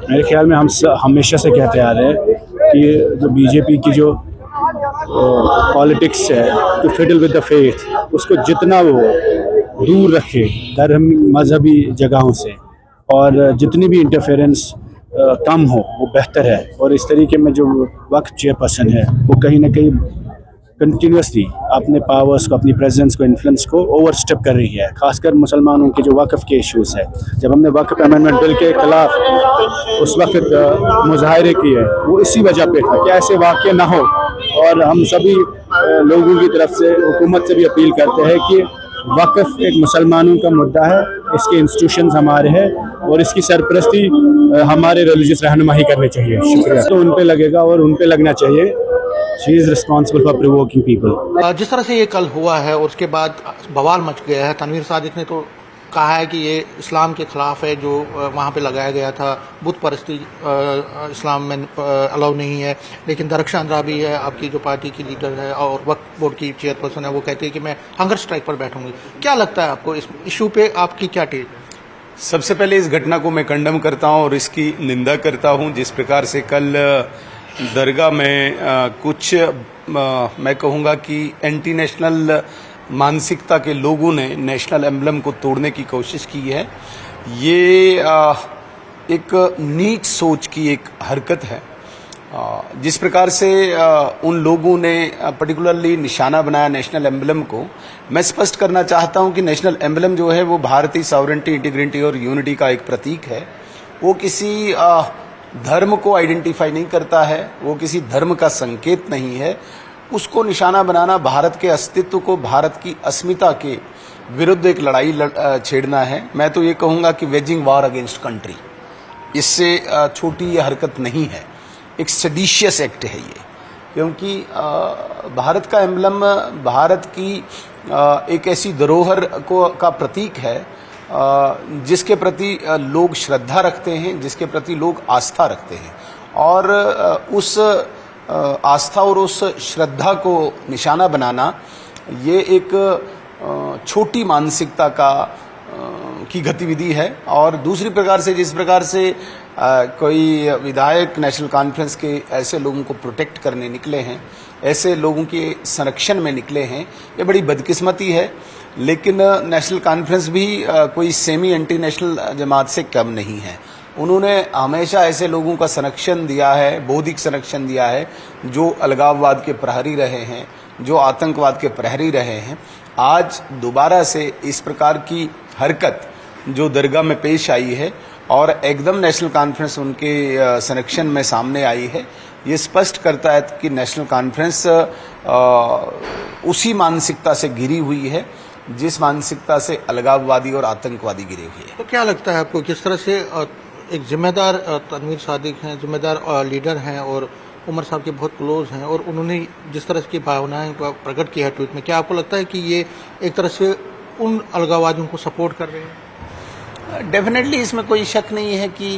मेरे ख्याल में हम हमेशा से कहते आ रहे हैं कि जो बीजेपी की जो पॉलिटिक्स है to fiddle with the faith, उसको जितना वो दूर रखे धर्म मजहबी जगहों से और जितनी भी इंटरफेरेंस कम हो वो बेहतर है। और इस तरीके में जो वक्त चेयरपर्सन है वो कहीं ना कहीं कंटिन्यूसली अपने पावर्स को, अपनी प्रेजेंस को, इन्फ्लुएंस को ओवर स्टेप कर रही है, खासकर मुसलमानों के जो वक्फ के इश्यूज है। जब हमने वक्फ अमेंडमेंट बिल के खिलाफ उस वक्त मुजाहरे किए वो इसी वजह पे था कि ऐसे वाक़े ना हो। और हम सभी लोगों की तरफ से हुकूमत से भी अपील करते हैं कि वक्फ एक मुसलमानों का मुद्दा है, इसके इंस्टीट्यूशंस हमारे हैं और इसकी सरपरस्ती हमारे रिलीजियस रहनुमा ही करनी चाहिए। शुक्रिया। तो उन पे लगेगा और उन पे लगना चाहिए। She is responsible for provoking people. जिस तरह से ये कल हुआ है और उसके बाद बवाल मच गया है, तनवीर सादिक ने तो कहा है कि ये इस्लाम के खिलाफ है जो वहाँ पे लगाया गया था, बुत परस्ती इस्लाम में अलाउ नहीं है। लेकिन दरख्शान अंद्राबी है, आपकी जो पार्टी की लीडर है और वक्फ बोर्ड की चेयरपर्सन है, वो कहती है कि मैं हंगर स्ट्राइक पर बैठूंगी। क्या लगता है आपको इस इशू पे, आपकी क्या टेक? सबसे पहले इस घटना को मैं कंडम करता हूँ और इसकी निंदा करता हूँ। जिस प्रकार से कल दरगाह में कुछ मैं कहूँगा कि एंटी नेशनल मानसिकता के लोगों ने नेशनल एम्बलम को तोड़ने की कोशिश की है, ये एक नीच सोच की एक हरकत है। जिस प्रकार से उन लोगों ने पर्टिकुलरली निशाना बनाया नेशनल एम्बलम को, मैं स्पष्ट करना चाहता हूं कि नेशनल एम्बलम जो है वो भारतीय सॉवरेंटी, इंटीग्रिटी और यूनिटी का एक प्रतीक है। वो किसी धर्म को आइडेंटिफाई नहीं करता है, वो किसी धर्म का संकेत नहीं है। उसको निशाना बनाना भारत के अस्तित्व को, भारत की अस्मिता के विरुद्ध एक लड़ाई छेड़ना है। मैं तो ये कहूँगा कि वेजिंग वार अगेंस्ट कंट्री, इससे छोटी ये हरकत नहीं है, एक सेडिशियस एक्ट है ये। क्योंकि भारत का एम्बलम भारत की एक ऐसी धरोहर का प्रतीक है जिसके प्रति लोग श्रद्धा रखते हैं, जिसके प्रति लोग आस्था रखते हैं। और उस आस्था और उस श्रद्धा को निशाना बनाना ये एक छोटी मानसिकता की गतिविधि है। और दूसरी प्रकार से जिस प्रकार से कोई विधायक नेशनल कॉन्फ्रेंस के ऐसे लोगों को प्रोटेक्ट करने निकले हैं, ऐसे लोगों के संरक्षण में निकले हैं, ये बड़ी बदकिस्मती है। लेकिन नेशनल कॉन्फ्रेंस भी कोई सेमी एंटी नेशनल जमात से कम नहीं है। उन्होंने हमेशा ऐसे लोगों का संरक्षण दिया है, बौद्धिक संरक्षण दिया है, जो अलगाववाद के प्रहरी रहे हैं, जो आतंकवाद के प्रहरी रहे हैं। आज दोबारा से इस प्रकार की हरकत जो दरगाह में पेश आई है और एकदम नेशनल कॉन्फ्रेंस उनके संरक्षण में सामने आई है, ये स्पष्ट करता है कि नेशनल कॉन्फ्रेंस उसी मानसिकता से घिरी हुई है जिस मानसिकता से अलगाववादी और आतंकवादी घिरे हुए हैं। तो क्या लगता है आपको, किस तरह से एक जिम्मेदार तनवीर सादिक हैं, जिम्मेदार लीडर हैं और उमर साहब के बहुत क्लोज हैं, और उन्होंने जिस तरह की भावनाएं प्रकट की है ट्वीट में, क्या आपको लगता है कि ये एक तरह से उन अलगाववादियों को सपोर्ट कर रहे हैं? डेफिनेटली इसमें कोई शक नहीं है कि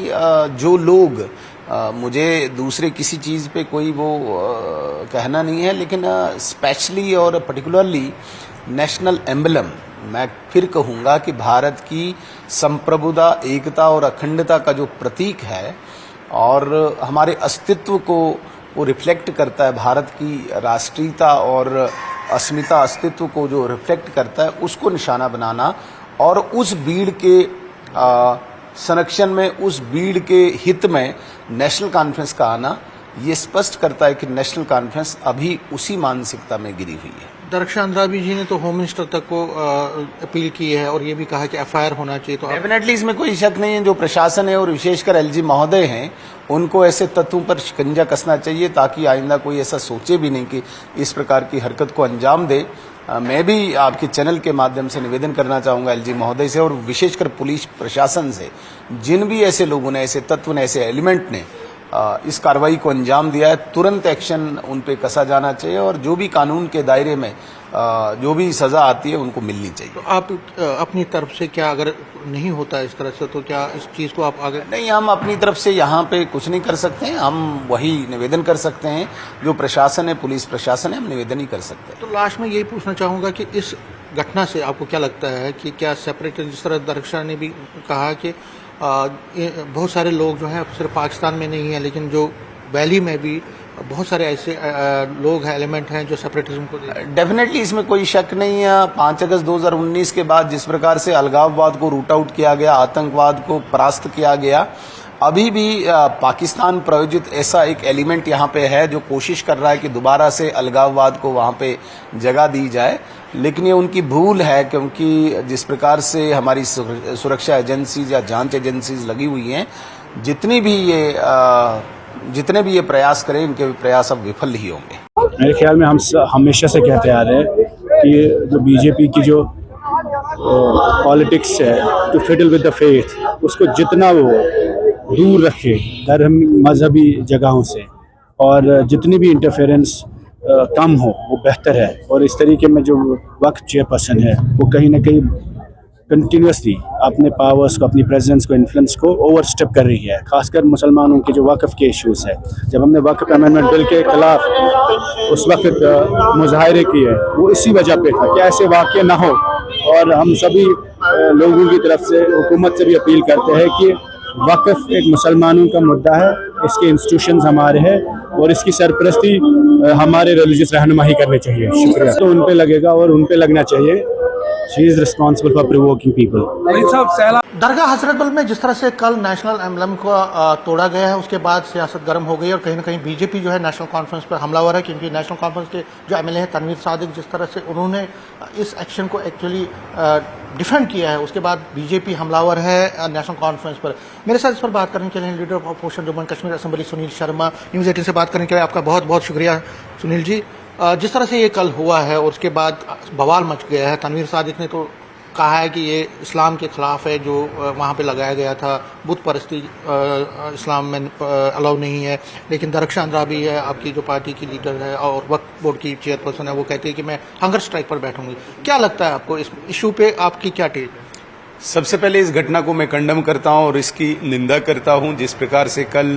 जो लोग मुझे दूसरे किसी चीज़ पे कोई वो कहना नहीं है, लेकिन स्पेशली और पर्टिकुलरली नेशनल एम्बलम, मैं फिर कहूँगा कि भारत की संप्रभुता, एकता और अखंडता का जो प्रतीक है और हमारे अस्तित्व को वो रिफ्लेक्ट करता है, भारत की राष्ट्रीयता और अस्मिता अस्तित्व को जो रिफ्लेक्ट करता है, उसको निशाना बनाना और उस भीड़ के संरक्षण में, उस भीड़ के हित में नेशनल कॉन्फ्रेंस का आना, ये स्पष्ट करता है कि नेशनल कॉन्फ्रेंस अभी उसी मानसिकता में गिरी हुई है। दरख्शान अंद्राबी जी ने तो होम मिनिस्टर तक को अपील की है और ये भी कहा कि एफआईआर होना चाहिए। तो डेफिनेटली इसमें कोई शक नहीं है, जो प्रशासन है और विशेषकर एलजी महोदय हैं, उनको ऐसे तत्वों पर शिकंजा कसना चाहिए ताकि आइंदा कोई ऐसा सोचे भी नहीं कि इस प्रकार की हरकत को अंजाम दे। मैं भी आपके चैनल के माध्यम से निवेदन करना चाहूँगा एलजी महोदय से और विशेषकर पुलिस प्रशासन से, जिन भी ऐसे लोगों ने, ऐसे तत्व ने, ऐसे एलिमेंट ने इस कार्रवाई को अंजाम दिया है, तुरंत एक्शन उन पे कसा जाना चाहिए और जो भी कानून के दायरे में जो भी सजा आती है उनको मिलनी चाहिए। तो आप अपनी तरफ से क्या, अगर नहीं होता इस तरह से, तो क्या इस चीज़ को आप आगे? नहीं, हम अपनी तरफ से यहाँ पे कुछ नहीं कर सकते हैं, हम वही निवेदन कर सकते हैं जो प्रशासन है, पुलिस प्रशासन है, हम निवेदन ही कर सकते हैं। तो लास्ट में यही पूछना चाहूँगा कि इस घटना से आपको क्या लगता है कि क्या सेपरेट, जिस तरह दरख्शान ने भी कहा कि बहुत सारे लोग जो हैं सिर्फ पाकिस्तान में नहीं है लेकिन जो वैली में भी बहुत सारे ऐसे लोग हैं, एलिमेंट हैं जो सेपरेटिज्म को डेफिनेटली इसमें कोई शक नहीं है। 5 अगस्त 2019 के बाद जिस प्रकार से अलगाववाद को रूट आउट किया गया, आतंकवाद को परास्त किया गया, अभी भी पाकिस्तान प्रायोजित ऐसा एक एलिमेंट यहाँ पे है जो कोशिश कर रहा है कि दोबारा से अलगाववाद को वहाँ पे जगह दी जाए, लेकिन ये उनकी भूल है क्योंकि जिस प्रकार से हमारी सुरक्षा एजेंसीज या जांच एजेंसीज लगी हुई हैं, जितने भी ये प्रयास करें इनके प्रयास अब विफल ही होंगे। मेरे ख्याल में हम हमेशा से कहते आ रहे हैं कि जो बीजेपी की जो पॉलिटिक्स है to fiddle with the faith, उसको जितना वो दूर रखे धर्म मजहबी जगहों से और जितनी भी इंटरफेरेंस कम हो वो बेहतर है। और इस तरीके में जो वक्त चेयरपर्सन है वो कहीं ना कहीं कंटिन्यूसली अपने पावर्स को, अपनी प्रेजेंस को, इन्फ्लुएंस को ओवर स्टेप कर रही है, खासकर मुसलमानों के जो वक्फ के इश्यूज़ है। जब हमने वक्फ अमेंडमेंट बिल के खिलाफ उस वक्त मुजाहरे किए वो इसी वजह पे था कि ऐसे वाक़े ना हो, और हम सभी लोगों की तरफ से हुकूमत से भी अपील करते हैं कि वक्फ एक मुसलमानों का मुद्दा है, इसके इंस्टीट्यूशंस हमारे हैं और इसकी सरपरस्ती हमारे रिलीजियस रहनुमा ही करनी चाहिए। शुक्रिया। तो उन पे लगेगा और उन पे लगना चाहिए। She is responsible for provoking people. दरगाह हजरत बल में जिस तरह से कल नेशनल एम्बलम को तोड़ा गया है, उसके बाद सियासत गर्म हो गई और कहीं ना कहीं बीजेपी जो है नेशनल कॉन्फ्रेंस पर हमलावर है, क्योंकि नेशनल कॉन्फ्रेंस के जो एमएलए हैं तनवीर सादिक, जिस तरह से उन्होंने इस एक्शन को एक्चुअली डिफेंड किया है, उसके बाद बीजेपी हमलावर है नेशनल कॉन्फ्रेंस पर। मेरे साथ इस पर बात करने के लिए leader of opposition Jammu and Kashmir assembly Sunil Sharma, news 18 से बात करने के लिए आपका बहुत बहुत शुक्रिया सुनील जी। जिस तरह से ये कल हुआ है और उसके बाद बवाल मच गया है, तनवीर सादिक ने तो कहा है कि ये इस्लाम के ख़िलाफ़ है जो वहाँ पे लगाया गया था, बुत परस्ती इस्लाम में अलाउ नहीं है। लेकिन दरख्शान अंद्राबी है, आपकी जो पार्टी की लीडर है और वक्फ बोर्ड की चेयरपर्सन है, वो कहती है कि मैं हंगर स्ट्राइक पर बैठूंगी। क्या लगता है आपको इस इशू पे, आपकी क्या टेक? सबसे पहले इस घटना को मैं कंडम करता हूँ और इसकी निंदा करता हूँ। जिस प्रकार से कल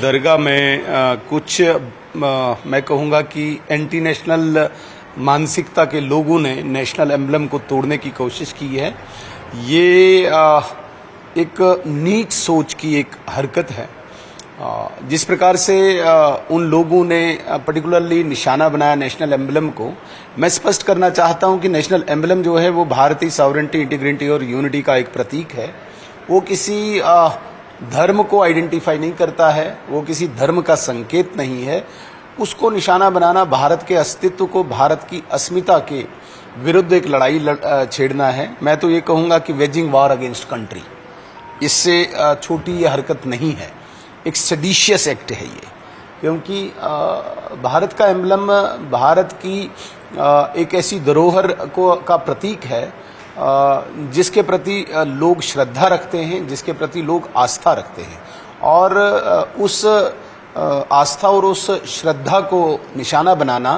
दरगाह में कुछ मैं कहूँगा कि एंटी नेशनल मानसिकता के लोगों ने नेशनल एम्बलम को तोड़ने की कोशिश की है, ये एक नीच सोच की एक हरकत है। जिस प्रकार से उन लोगों ने पर्टिकुलरली निशाना बनाया नेशनल एम्बलम को, मैं स्पष्ट करना चाहता हूं कि नेशनल एम्बलम जो है वो भारतीय सॉवरेंटी, इंटीग्रिटी और यूनिटी का एक प्रतीक है। वो किसी धर्म को आइडेंटिफाई नहीं करता है, वो किसी धर्म का संकेत नहीं है। उसको निशाना बनाना भारत के अस्तित्व को, भारत की अस्मिता के विरुद्ध एक लड़ाई छेड़ना है। मैं तो ये कहूँगा कि वेजिंग वार अगेंस्ट कंट्री, इससे छोटी ये हरकत नहीं है, एक सेडिशियस एक्ट है ये। क्योंकि भारत का एम्बलम भारत की एक ऐसी धरोहर का प्रतीक है जिसके प्रति लोग श्रद्धा रखते हैं, जिसके प्रति लोग आस्था रखते हैं, और उस आस्था और उस श्रद्धा को निशाना बनाना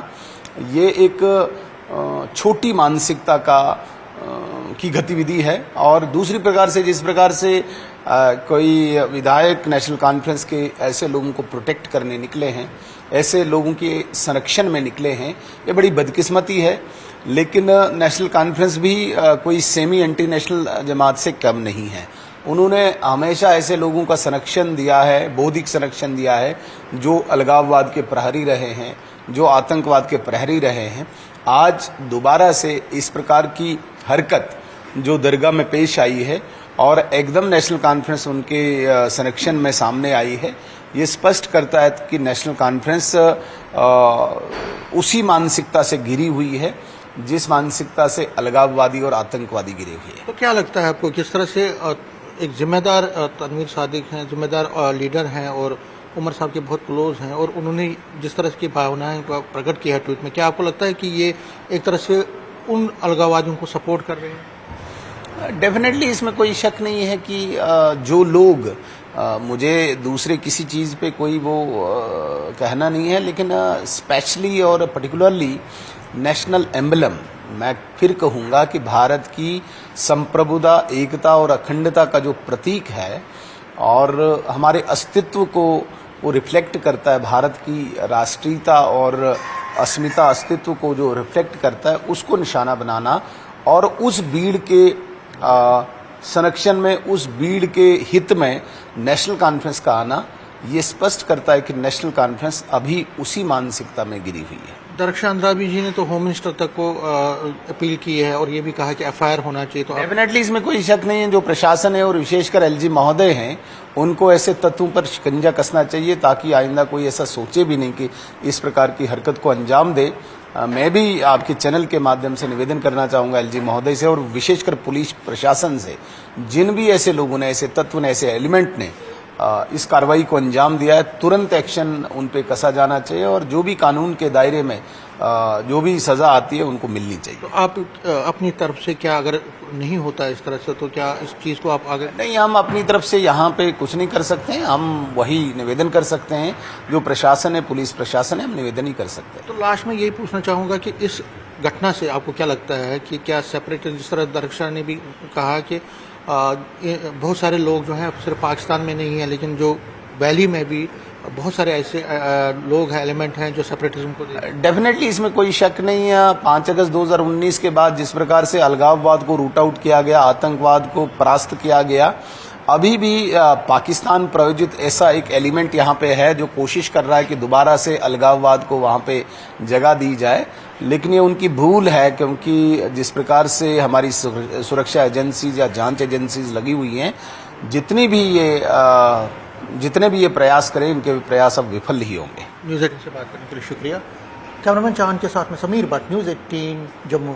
ये एक छोटी मानसिकता की गतिविधि है। और दूसरी प्रकार से जिस प्रकार से कोई विधायक नेशनल कॉन्फ्रेंस के ऐसे लोगों को प्रोटेक्ट करने निकले हैं, ऐसे लोगों के संरक्षण में निकले हैं, ये बड़ी बदकिस्मती है। लेकिन नेशनल कॉन्फ्रेंस भी कोई सेमी एंटी नेशनल जमात से कम नहीं है। उन्होंने हमेशा ऐसे लोगों का संरक्षण दिया है, बौद्धिक संरक्षण दिया है, जो अलगाववाद के प्रहरी रहे हैं, जो आतंकवाद के प्रहरी रहे हैं। आज दोबारा से इस प्रकार की हरकत जो दरगाह में पेश आई है और एकदम नेशनल कॉन्फ्रेंस उनके संरक्षण में सामने आई है, ये स्पष्ट करता है कि नेशनल कॉन्फ्रेंस उसी मानसिकता से घिरी हुई है जिस मानसिकता से अलगाववादी और आतंकवादी गिरे हुए हैं। तो क्या लगता है आपको, किस तरह से एक जिम्मेदार तनवीर सादिक हैं, जिम्मेदार लीडर हैं और उमर साहब के बहुत क्लोज हैं, और उन्होंने जिस तरह की भावनाएं प्रकट की है ट्वीट में, क्या आपको लगता है कि ये एक तरह से उन अलगाववादियों को सपोर्ट कर रहे हैं? डेफिनेटली इसमें कोई शक नहीं है कि जो लोग मुझे दूसरे किसी चीज़ पे कोई वो कहना नहीं है, लेकिन स्पेशली और पर्टिकुलरली नेशनल एम्बलम, मैं फिर कहूँगा कि भारत की संप्रभुता, एकता और अखंडता का जो प्रतीक है और हमारे अस्तित्व को वो रिफ्लेक्ट करता है, भारत की राष्ट्रीयता और अस्मिता अस्तित्व को जो रिफ्लेक्ट करता है, उसको निशाना बनाना और उस भीड़ के संरक्षण में उस भीड़ के हित में नेशनल कॉन्फ्रेंस का आना ये स्पष्ट करता है कि नेशनल कॉन्फ्रेंस अभी उसी मानसिकता में गिरी हुई है। दरख्शान अंद्राबी जी ने तो होम मिनिस्टर तक को अपील की है और ये भी कहा कि एफआईआर होना चाहिए। तो डेफिनेटली इसमें कोई शक नहीं है, जो प्रशासन है और विशेषकर एलजी महोदय हैं उनको ऐसे तत्वों पर शिकंजा कसना चाहिए ताकि आइंदा कोई ऐसा सोचे भी नहीं कि इस प्रकार की हरकत को अंजाम दे। मैं भी आपके चैनल के माध्यम से निवेदन करना चाहूंगा एलजी महोदय से और विशेषकर पुलिस प्रशासन से, जिन भी ऐसे लोगों ने, ऐसे तत्व ने, ऐसे एलिमेंट ने इस कार्रवाई को अंजाम दिया है, तुरंत एक्शन उन पे कसा जाना चाहिए और जो भी कानून के दायरे में जो भी सजा आती है उनको मिलनी चाहिए। तो आप अपनी तरफ से क्या, अगर नहीं होता इस तरह से, तो क्या इस चीज को आप आगे? नहीं, हम अपनी तरफ से यहाँ पे कुछ नहीं कर सकते हैं, हम वही निवेदन कर सकते हैं जो प्रशासन है, पुलिस प्रशासन है, हम निवेदन ही कर सकते हैं। तो लास्ट में यही पूछना चाहूंगा कि इस घटना से आपको क्या लगता है कि क्या सेपरेट, जिस तरह दरख्शान ने भी कहा कि बहुत सारे लोग जो हैं सिर्फ पाकिस्तान में नहीं है लेकिन जो वैली में भी बहुत सारे ऐसे लोग हैं, एलिमेंट हैं जो सेपरेटिज्म को डेफिनेटली इसमें कोई शक नहीं है। 5 अगस्त 2019 के बाद जिस प्रकार से अलगाववाद को रूट आउट किया गया, आतंकवाद को परास्त किया गया, अभी भी पाकिस्तान प्रायोजित ऐसा एक एलिमेंट यहाँ पे है जो कोशिश कर रहा है कि दोबारा से अलगाववाद को वहाँ पे जगह दी जाए, लेकिन ये उनकी भूल है क्योंकि जिस प्रकार से हमारी सुरक्षा एजेंसीज या जांच एजेंसीज लगी हुई हैं, जितने भी ये प्रयास करें, इनके प्रयास अब विफल ही होंगे। न्यूज़ 18 से बात करने के लिए शुक्रिया। कैमरामैन चांद के साथ में समीर भट्ट, न्यूज़ 18 जम्मू।